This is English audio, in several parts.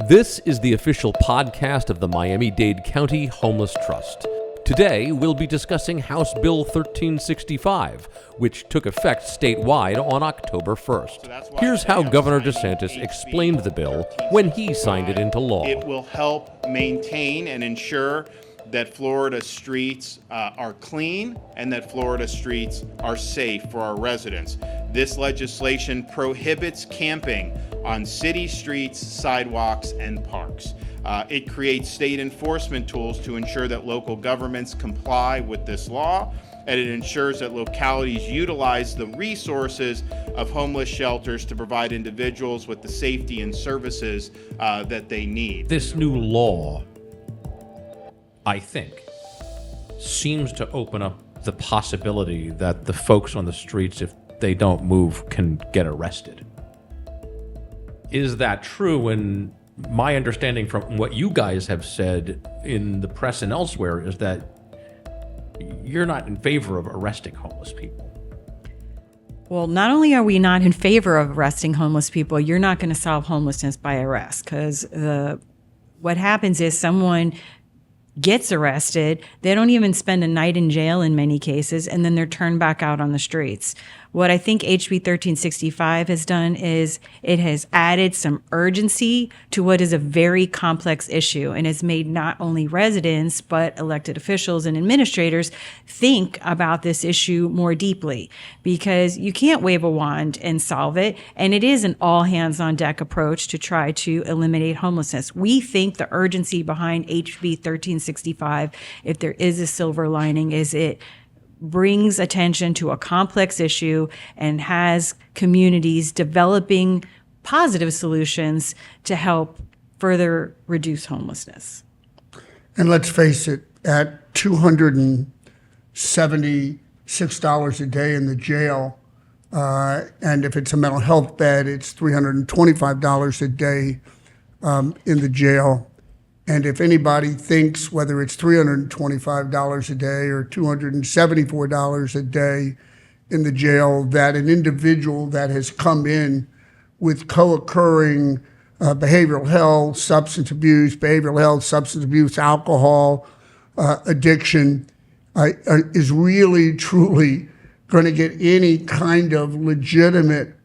This is the official podcast of the Miami-Dade County Homeless Trust. Today, we'll be discussing House Bill 1365, which took effect statewide on October 1st. Here's how Governor DeSantis explained the bill when he signed it into law. It will help maintain and ensure that Florida streets are clean and that Florida streets are safe for our residents. This legislation prohibits camping on city streets, sidewalks, and parks. It creates state enforcement tools to ensure that local governments comply with this law, and it ensures that localities utilize the resources of homeless shelters to provide individuals with the safety and services that they need. This new law, I think, seems to open up the possibility that the folks on the streets, if they don't move, can get arrested. Is that true? And my understanding from what you guys have said in the press and elsewhere is that you're not in favor of arresting homeless people. Well, not only are we not in favor of arresting homeless people, you're not going to solve homelessness by arrest, because what happens is someone gets arrested, they don't even spend a night in jail in many cases, and then they're turned back out on the streets. What I think HB 1365 has done is it has added some urgency to what is a very complex issue, and has made not only residents but elected officials and administrators think about this issue more deeply, because you can't wave a wand and solve it, and it is an all hands on deck approach to try to eliminate homelessness. We think the urgency behind HB 1365, if there is a silver lining, is it brings attention to a complex issue and has communities developing positive solutions to help further reduce homelessness. And let's face it, at $276 a day in the jail, and if it's a mental health bed, it's $325 a day in the jail. And if anybody thinks whether it's $325 a day or $274 a day in the jail, that an individual that has come in with co-occurring behavioral health, substance abuse, alcohol addiction, is really, truly going to get any kind of legitimate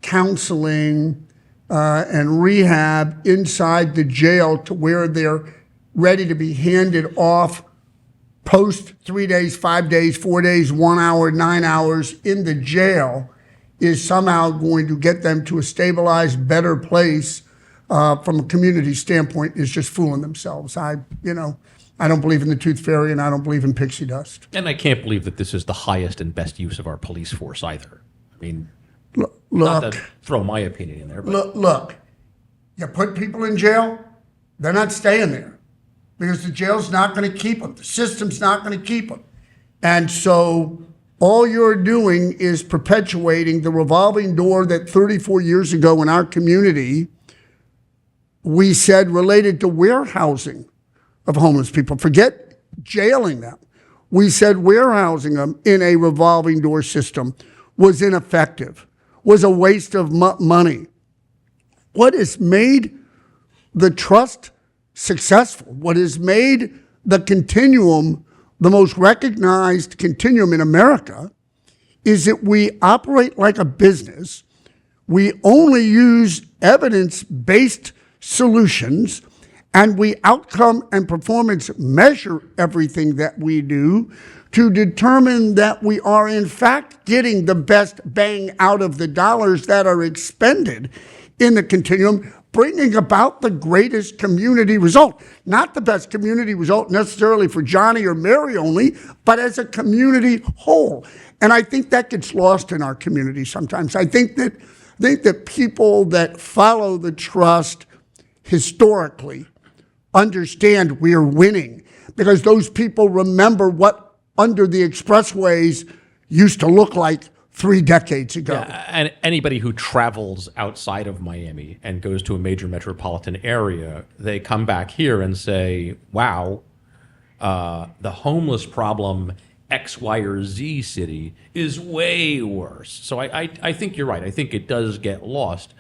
counseling and rehab inside the jail to where they're ready to be handed off post 3 days, 5 days, 4 days, 1 hour, 9 hours in the jail, is somehow going to get them to a stabilized, better place from a community standpoint, is just fooling themselves. I don't believe in the tooth fairy, and I don't believe in pixie dust. And I can't believe that this is the highest and best use of our police force either. I mean, Look, not to throw my opinion in there, but look, you put people in jail, they're not staying there because the jail's not going to keep them. The system's not going to keep them. And so all you're doing is perpetuating the revolving door that 34 years ago in our community we said related to warehousing of homeless people. Forget jailing them. We said warehousing them in a revolving door system was ineffective, was a waste of money. What has made the trust successful, what has made the continuum the most recognized continuum in America, is that we operate like a business. We only use evidence-based solutions, and we outcome and performance measure everything that we do to determine that we are in fact getting the best bang out of the dollars that are expended in the continuum, bringing about the greatest community result. Not the best community result necessarily for Johnny or Mary only, but as a community whole. And I think that gets lost in our community sometimes. I think that people that follow the trust historically understand we're winning, because those people remember what under the expressways used to look like 3 decades ago. Yeah, and anybody who travels outside of Miami and goes to a major metropolitan area, they come back here and say, wow, the homeless problem X, Y, or Z city is way worse. So I think you're right. I think it does get lost.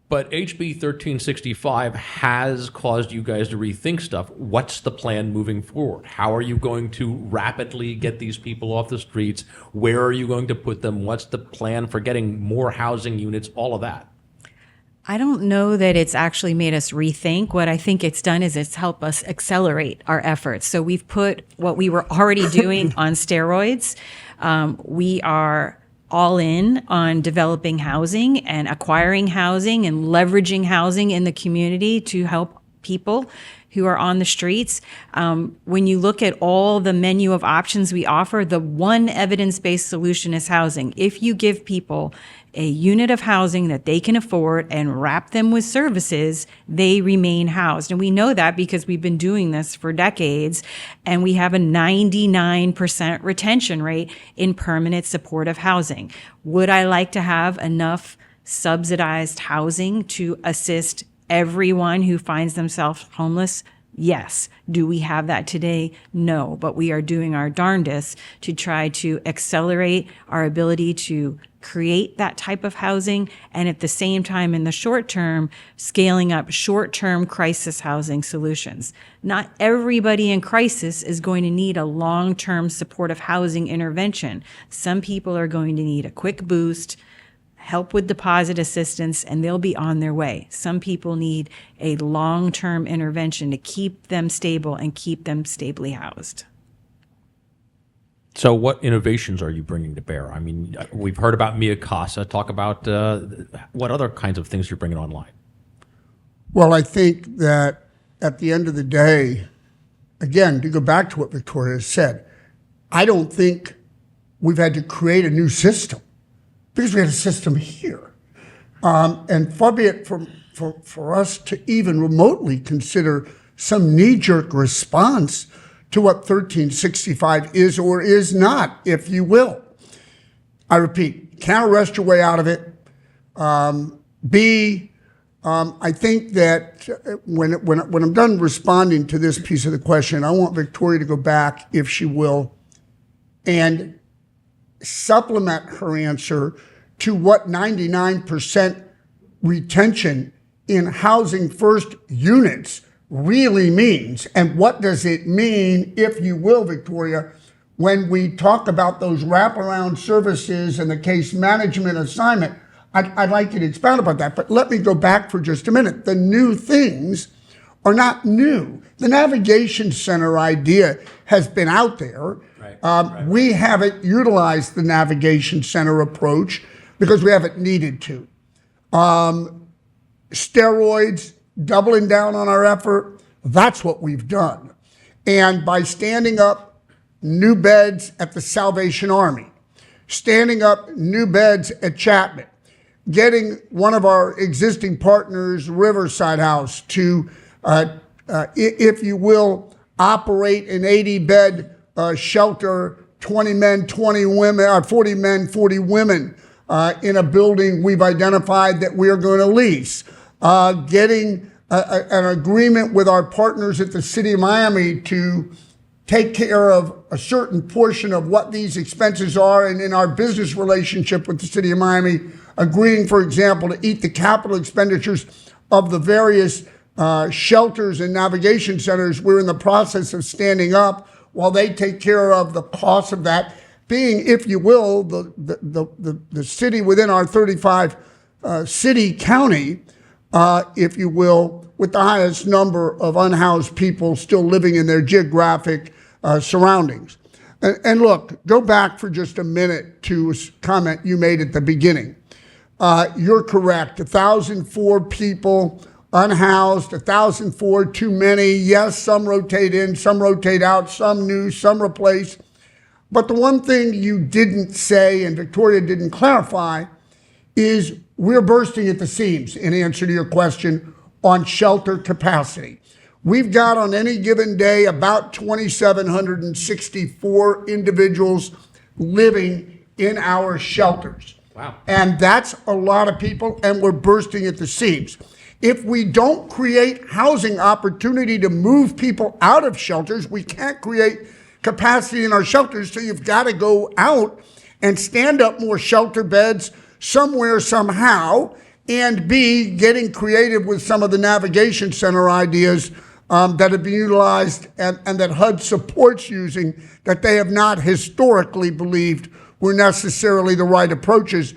But HB 1365 has caused you guys to rethink stuff. What's the plan moving forward? How are you going to rapidly get these people off the streets? Where are you going to put them? What's the plan for getting more housing units? All of that. I don't know that it's actually made us rethink. What I think it's done is it's helped us accelerate our efforts. So we've put what we were already doing on steroids. We are all in on developing housing and acquiring housing and leveraging housing in the community to help people who are on the streets. When you look at all the menu of options we offer, the one evidence-based solution is housing. If you give people a unit of housing that they can afford and wrap them with services, they remain housed. And we know that because we've been doing this for decades, and we have a 99% retention rate in permanent supportive housing. Would I like to have enough subsidized housing to assist everyone who finds themselves homeless? Yes. Do we have that today? No. But we are doing our darndest to try to accelerate our ability to create that type of housing, and at the same time, in the short term, scaling up short-term crisis housing solutions. Not everybody in crisis is going to need a long-term supportive housing intervention. Some people are going to need a quick boost, help with deposit assistance, and they'll be on their way. Some people need a long-term intervention to keep them stable and keep them stably housed. So what innovations are you bringing to bear? I mean, we've heard about Mia Casa. Talk about what other kinds of things you're bringing online. Well, I think that at the end of the day, again, to go back to what Victoria said, I don't think we've had to create a new system because we had a system here. And far be it for us to even remotely consider some knee-jerk response to what 1365 is or is not, if you will. I repeat, can't arrest your way out of it. I think that when I'm done responding to this piece of the question, I want Victoria to go back, if she will, and supplement her answer to what 99% retention in housing first units really means. And what does it mean, if you will, Victoria, when we talk about those wraparound services and the case management assignment? I'd like you to expound about that, but let me go back for just a minute. The new things are not new. The navigation center idea has been out there. Right. We haven't utilized the navigation center approach because we haven't needed to. Steroids, doubling down on our effort, that's what we've done. And by standing up new beds at the Salvation Army, standing up new beds at Chapman, getting one of our existing partners, Riverside House, to, if you will, operate an 80-bed shelter, 20 men, 20 women, 40 men, 40 women in a building we've identified that we are going to lease. Getting an agreement with our partners at the City of Miami to take care of a certain portion of what these expenses are, and in our business relationship with the City of Miami, agreeing, for example, to eat the capital expenditures of the various shelters and navigation centers we're in the process of standing up, while they take care of the cost of that, being, if you will, the city within our 35 city county, if you will, with the highest number of unhoused people still living in their geographic surroundings. And look, go back for just a minute to a comment you made at the beginning. You're correct. 1,004 people unhoused, 1,004 too many. Yes, some rotate in, some rotate out, some new, some replace. But the one thing you didn't say, and Victoria didn't clarify, is we're bursting at the seams, in answer to your question, on shelter capacity. We've got on any given day about 2,764 individuals living in our shelters. Wow. And that's a lot of people, and we're bursting at the seams. If we don't create housing opportunity to move people out of shelters, we can't create capacity in our shelters, so you've got to go out and stand up more shelter beds somewhere, somehow, and B, getting creative with some of the navigation center ideas that have been utilized and that HUD supports using that they have not historically believed were necessarily the right approaches.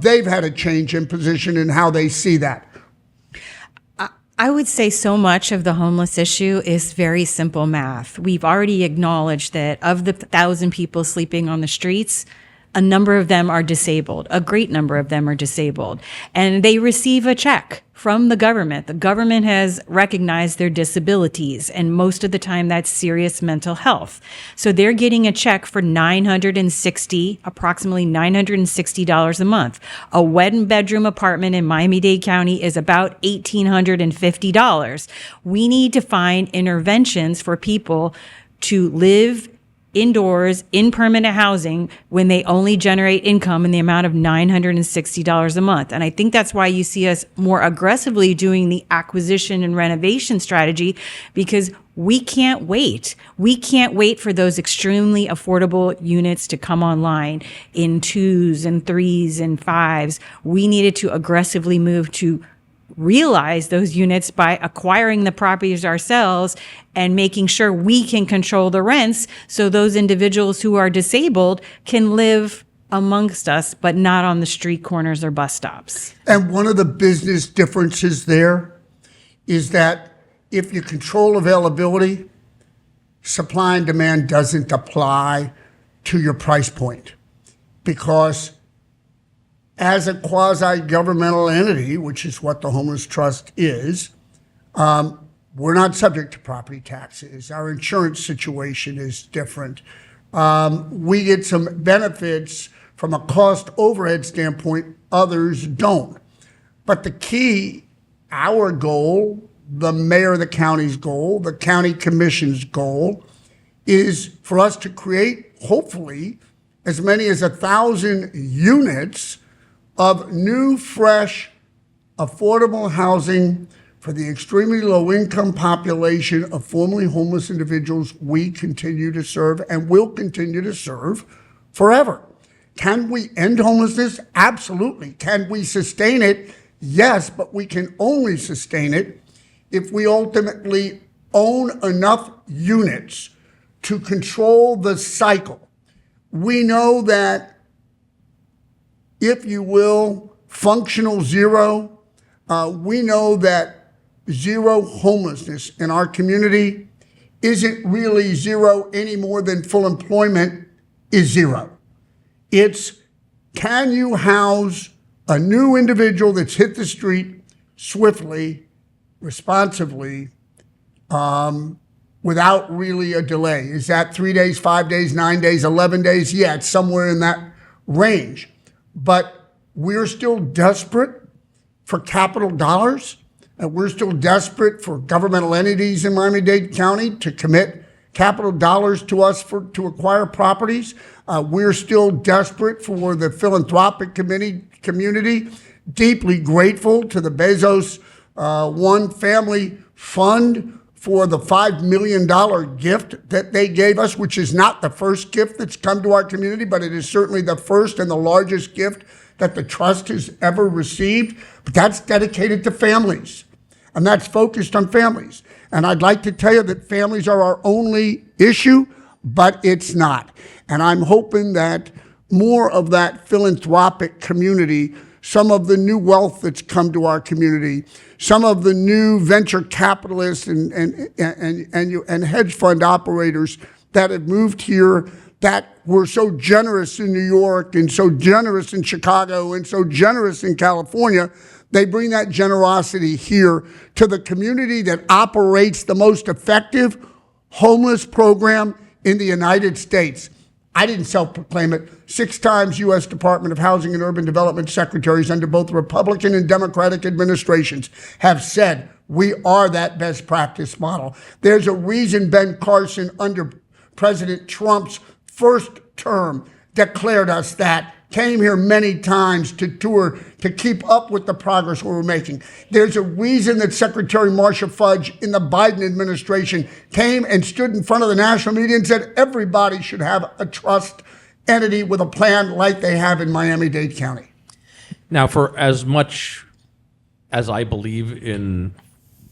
They've had a change in position in how they see that. I would say so much of the homeless issue is very simple math. We've already acknowledged that of the 1,000 people sleeping on the streets, a number of them are disabled. A great number of them are disabled. And they receive a check from the government. The government has recognized their disabilities, and most of the time that's serious mental health. So they're getting a check for approximately $960 a month. A one-bedroom apartment in Miami-Dade County is about $1,850. We need to find interventions for people to live indoors in permanent housing when they only generate income in the amount of $960 a month. And I think that's why you see us more aggressively doing the acquisition and renovation strategy, because we can't wait. We can't wait for those extremely affordable units to come online in 2s and 3s and 5s. We needed to aggressively move to realize those units by acquiring the properties ourselves and making sure we can control the rents so those individuals who are disabled can live amongst us, but not on the street corners or bus stops. And one of the business differences there is that if you control availability, supply and demand doesn't apply to your price point, because as a quasi-governmental entity, which is what the Homeless Trust is, we're not subject to property taxes. Our insurance situation is different. We get some benefits from a cost overhead standpoint, others don't. But the key, our goal, the mayor of the county's goal, the county commission's goal, is for us to create, hopefully, as many as 1,000 units of new, fresh, affordable housing for the extremely low-income population of formerly homeless individuals we continue to serve and will continue to serve forever. Can we end homelessness? Absolutely. Can we sustain it? Yes, but we can only sustain it if we ultimately own enough units to control the cycle. We know that, if you will, functional zero. We know that zero homelessness in our community isn't really zero any more than full employment is zero. It's, can you house a new individual that's hit the street swiftly, responsibly, without really a delay? Is that 3 days, 5 days, 9 days, 11 days? Yeah, it's somewhere in that range. But we're still desperate for capital dollars, and we're still desperate for governmental entities in Miami-Dade County to commit capital dollars to us to acquire properties. We're still desperate for the philanthropic community, deeply grateful to the Bezos One Family Fund for the $5 million gift that they gave us, which is not the first gift that's come to our community, but it is certainly the first and the largest gift that the trust has ever received. But that's dedicated to families, and that's focused on families. And I'd like to tell you that families are our only issue, but it's not. And I'm hoping that more of that philanthropic community, some of the new wealth that's come to our community, some of the new venture capitalists and hedge fund operators that have moved here, that were so generous in New York and so generous in Chicago and so generous in California, they bring that generosity here to the community that operates the most effective homeless program in the United States. I didn't self-proclaim it. 6 times U.S. Department of Housing and Urban Development secretaries under both Republican and Democratic administrations have said we are that best practice model. There's a reason Ben Carson, under President Trump's first term, declared us that, came here many times to tour, to keep up with the progress we were making. There's a reason that Secretary Marcia Fudge in the Biden administration came and stood in front of the national media and said everybody should have a trust entity with a plan like they have in Miami-Dade County. Now, for as much as I believe in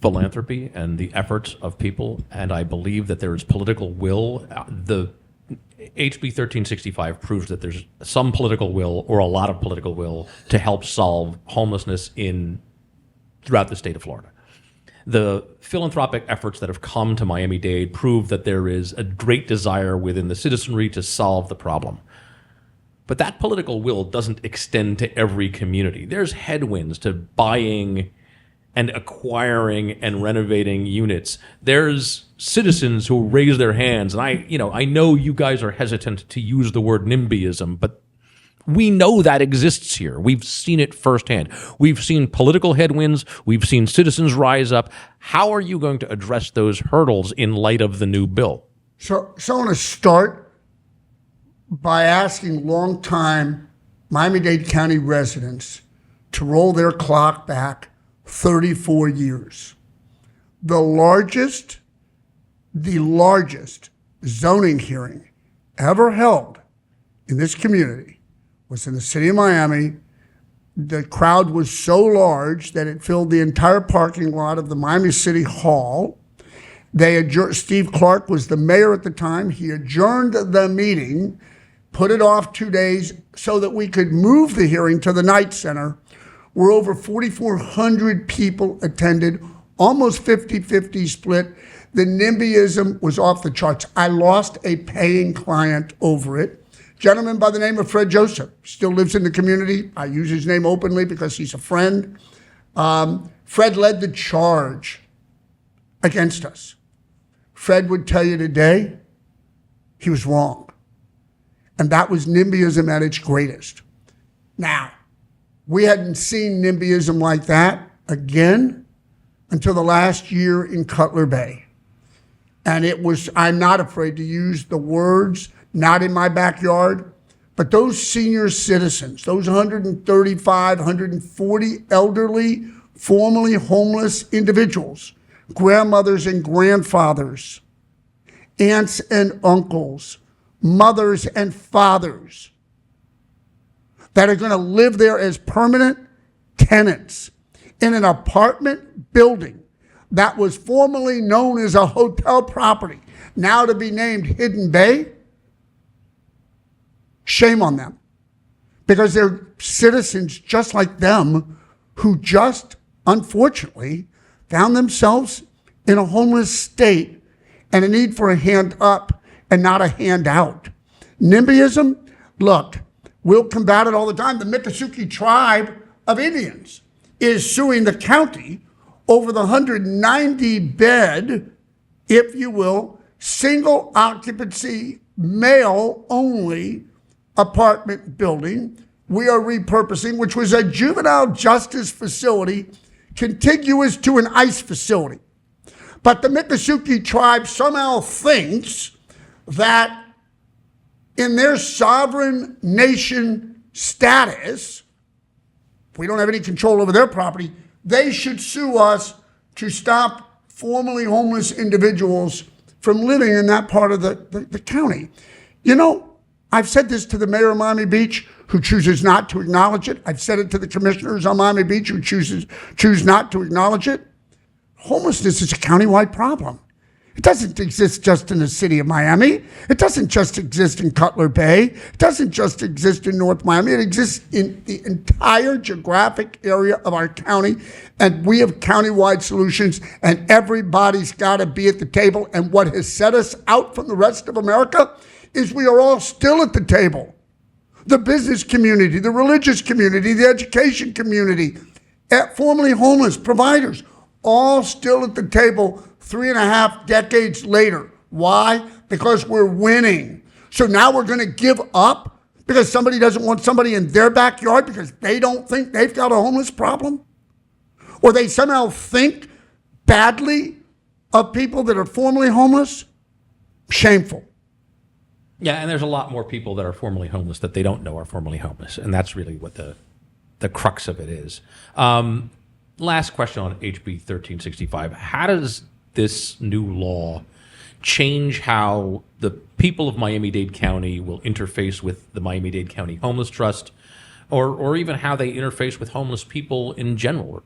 philanthropy and the efforts of people, and I believe that there is political will, the HB 1365 proves that there's some political will or a lot of political will to help solve homelessness throughout the state of Florida. The philanthropic efforts that have come to Miami-Dade prove that there is a great desire within the citizenry to solve the problem. But that political will doesn't extend to every community. There's headwinds to buying and acquiring and renovating units. There's citizens who raise their hands, and I know you guys are hesitant to use the word NIMBYism, but we know that exists here. We've seen it firsthand. We've seen political headwinds. We've seen citizens rise up. How are you going to address those hurdles in light of the new bill? So I want to start by asking longtime Miami-Dade County residents to roll their clock back 34 years. The largest zoning hearing ever held in this community was in the city of Miami. The crowd was so large that it filled the entire parking lot of the Miami City Hall. Steve Clark was the mayor at the time. He adjourned the meeting, put it off 2 days so that we could move the hearing to the Knight Center, where over 4,400 people attended, almost 50-50 split. The NIMBYism was off the charts. I lost a paying client over it. Gentleman by the name of Fred Joseph, still lives in the community. I use his name openly because he's a friend. Fred led the charge against us. Fred would tell you today he was wrong. And that was NIMBYism at its greatest. Now, we hadn't seen NIMBYism like that again until the last year in Cutler Bay. And I'm not afraid to use the words, not in my backyard, but those senior citizens, those 135, 140 elderly, formerly homeless individuals, grandmothers and grandfathers, aunts and uncles, mothers and fathers, that are going to live there as permanent tenants in an apartment building that was formerly known as a hotel property, now to be named Hidden Bay. Shame on them, because they're citizens just like them who just, unfortunately, found themselves in a homeless state and a need for a hand up and not a hand out. NIMBYism, look, we'll combat it all the time. The Miccosukee tribe of Indians is suing the county over the 190-bed, if you will, single occupancy, male only apartment building we are repurposing, which was a juvenile justice facility contiguous to an ICE facility. But the Miccosukee tribe somehow thinks that in their sovereign nation status, if we don't have any control over their property, they should sue us to stop formerly homeless individuals from living in that part of the county. You know, I've said this to the mayor of Miami Beach, who chooses not to acknowledge it. I've said it to the commissioners on Miami Beach, who choose not to acknowledge it. Homelessness is a countywide problem. It doesn't exist just in the city of Miami. It doesn't just exist in Cutler Bay. It doesn't just exist in North Miami. It exists in the entire geographic area of our county, and we have countywide solutions, and everybody's got to be at the table. And what has set us out from the rest of America is we are all still at the table. The business community, the religious community, the education community, formerly homeless providers, all still at the table 3.5 decades later. Why? Because we're winning. So now we're going to give up because somebody doesn't want somebody in their backyard because they don't think they've got a homeless problem? Or they somehow think badly of people that are formerly homeless? Shameful. Yeah, and there's a lot more people that are formerly homeless that they don't know are formerly homeless, and that's really what the crux of it is. Last question on HB 1365. How does this new law change how the people of Miami-Dade County will interface with the Miami-Dade County Homeless Trust, or even how they interface with homeless people in general?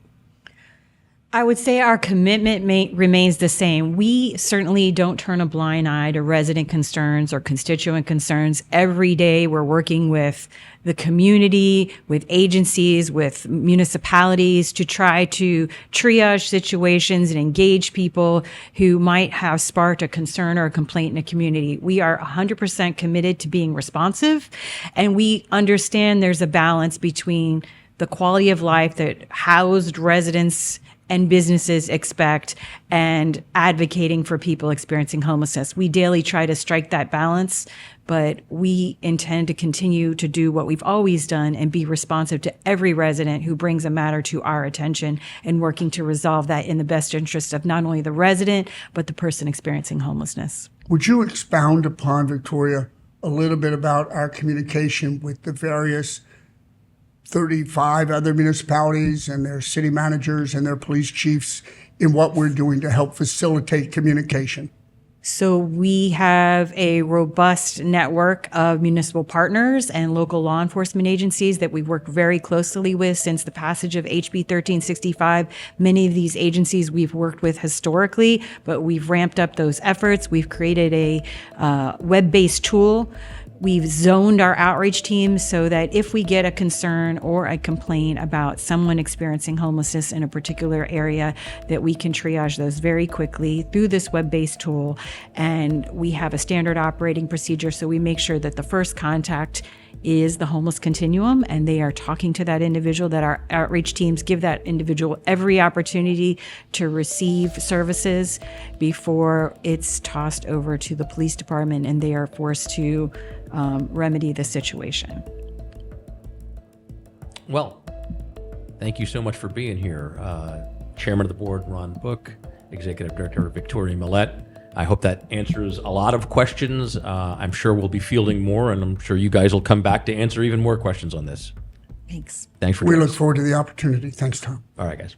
I would say our commitment remains the same. We certainly don't turn a blind eye to resident concerns or constituent concerns. Every day we're working with the community, with agencies, with municipalities to try to triage situations and engage people who might have sparked a concern or a complaint in a community. We are 100% committed to being responsive, and we understand there's a balance between the quality of life that housed residents and businesses expect and advocating for people experiencing homelessness. We daily try to strike that balance, but we intend to continue to do what we've always done and be responsive to every resident who brings a matter to our attention and working to resolve that in the best interest of not only the resident, but the person experiencing homelessness. Would you expound upon, Victoria, a little bit about our communication with the various 35 other municipalities and their city managers and their police chiefs in what we're doing to help facilitate communication? So we have a robust network of municipal partners and local law enforcement agencies that we've worked very closely with since the passage of HB 1365. Many of these agencies we've worked with historically, but we've ramped up those efforts. We've created a web-based tool. We've zoned our outreach teams so that if we get a concern or a complaint about someone experiencing homelessness in a particular area, that we can triage those very quickly through this web-based tool. And we have a standard operating procedure, so we make sure that the first contact is the homeless continuum, and they are talking to that individual, that our outreach teams give that individual every opportunity to receive services before it's tossed over to the police department and they are forced to remedy the situation. Well, thank you so much for being here. Chairman of the board, Ron Book, Executive Director Victoria Mallette. I hope that answers a lot of questions. I'm sure we'll be fielding more, and I'm sure you guys will come back to answer even more questions on this. Thanks. Thanks for We doing look this. forward to the opportunity. Thanks, Tom. All right, guys.